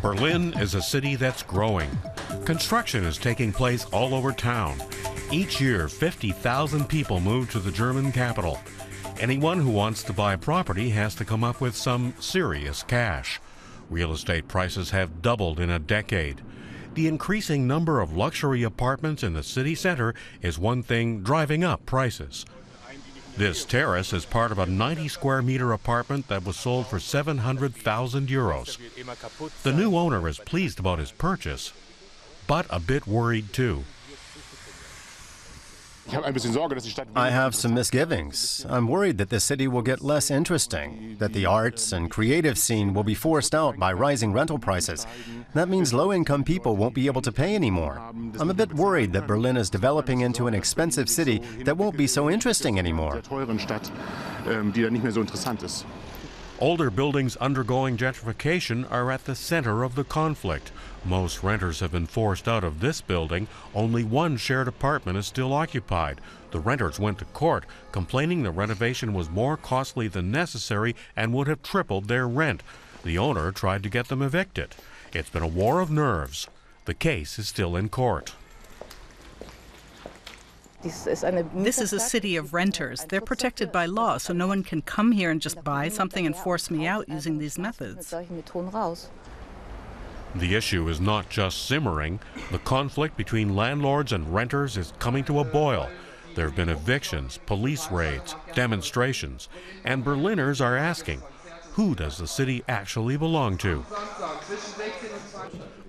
Berlin is a city that's growing. Construction is taking place all over town. Each year, 50,000 people move to the German capital. Anyone who wants to buy property has to come up with some serious cash. Real estate prices have doubled in a decade. The increasing number of luxury apartments in the city center is one thing driving up prices. This terrace is part of a 90-square-meter apartment that was sold for 700,000 euros. The new owner is pleased about his purchase, but a bit worried too. I have some misgivings. I'm worried that the city will get less interesting, that the arts and creative scene will be forced out by rising rental prices. That means low-income people won't be able to pay anymore. I'm a bit worried that Berlin is developing into an expensive city that won't be so interesting anymore. Older buildings undergoing gentrification are at the center of the conflict. Most renters have been forced out of this building. Only one shared apartment is still occupied. The renters went to court, complaining the renovation was more costly than necessary and would have tripled their rent. The owner tried to get them evicted. It's been a war of nerves. The case is still in court. This is a city of renters. They're protected by law, so no one can come here and just buy something and force me out using these methods. The issue is not just simmering. The conflict between landlords and renters is coming to a boil. There have been evictions, police raids, demonstrations, and Berliners are asking, who does the city actually belong to?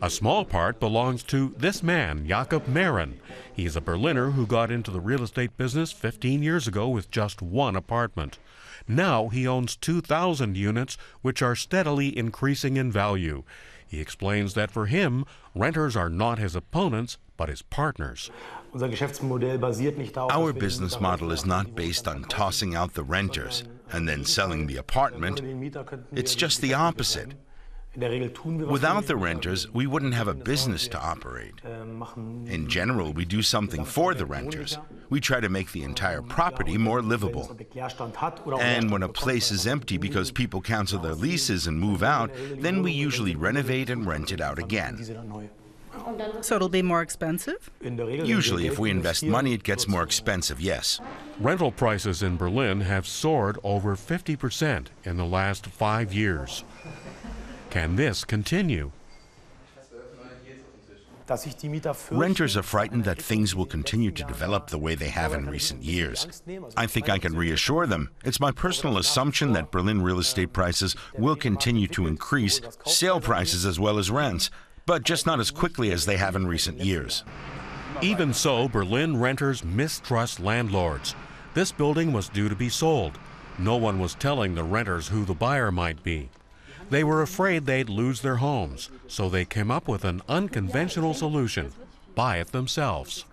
A small part belongs to this man, Jakob Mehren. He is a Berliner who got into the real estate business 15 years ago with just one apartment. Now he owns 2,000 units, which are steadily increasing in value. He explains that for him, renters are not his opponents, but his partners. Our business model is not based on tossing out the renters and then selling the apartment. It's just the opposite. Without the renters, we wouldn't have a business to operate. In general, we do something for the renters. We try to make the entire property more livable. And when a place is empty because people cancel their leases and move out, then we usually renovate and rent it out again. So it'll be more expensive? Usually, if we invest money, it gets more expensive, yes. Rental prices in Berlin have soared over 50% in the last 5 years. Can this continue? Renters are frightened that things will continue to develop the way they have in recent years. I think I can reassure them. It's my personal assumption that Berlin real estate prices will continue to increase, sale prices as well as rents, but just not as quickly as they have in recent years. Even so, Berlin renters mistrust landlords. This building was due to be sold. No one was telling the renters who the buyer might be. They were afraid they'd lose their homes, so they came up with an unconventional solution: buy it themselves.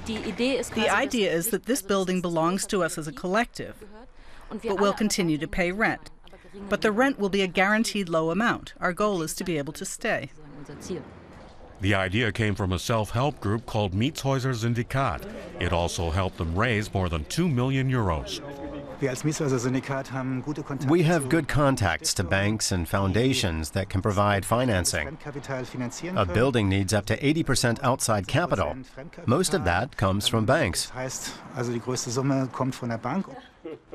The idea is that this building belongs to us as a collective, but we'll continue to pay rent. But the rent will be a guaranteed low amount. Our goal is to be able to stay. The idea came from a self-help group called Mietshäuser Syndikat. It also helped them raise more than 2 million euros. We have good contacts to banks and foundations that can provide financing. A building needs up to 80% outside capital. Most of that comes from banks.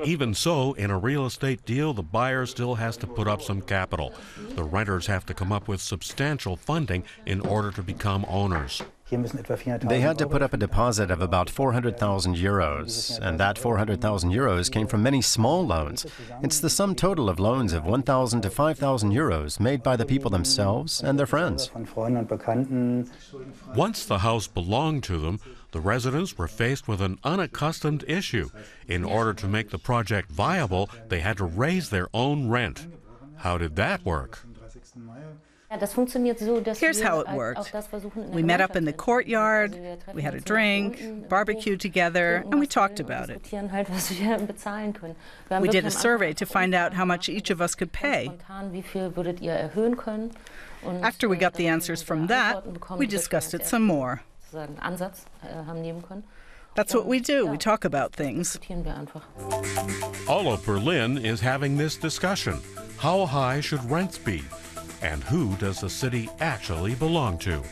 Even so, in a real estate deal, the buyer still has to put up some capital. The renters have to come up with substantial funding in order to become owners. They had to put up a deposit of about 400,000 euros, and that 400,000 euros came from many small loans. It's the sum total of loans of 1,000 to 5,000 euros made by the people themselves and their friends. Once the house belonged to them, the residents were faced with an unaccustomed issue. In order to make the project viable, they had to raise their own rent. How did that work? Here's how it worked. We met up in the courtyard, we had a drink, barbecued together, and we talked about it. We did a survey to find out how much each of us could pay. After we got the answers from that, we discussed it some more. That's what we do. We talk about things. All of Berlin is having this discussion. How high should rents be? And who does the city actually belong to?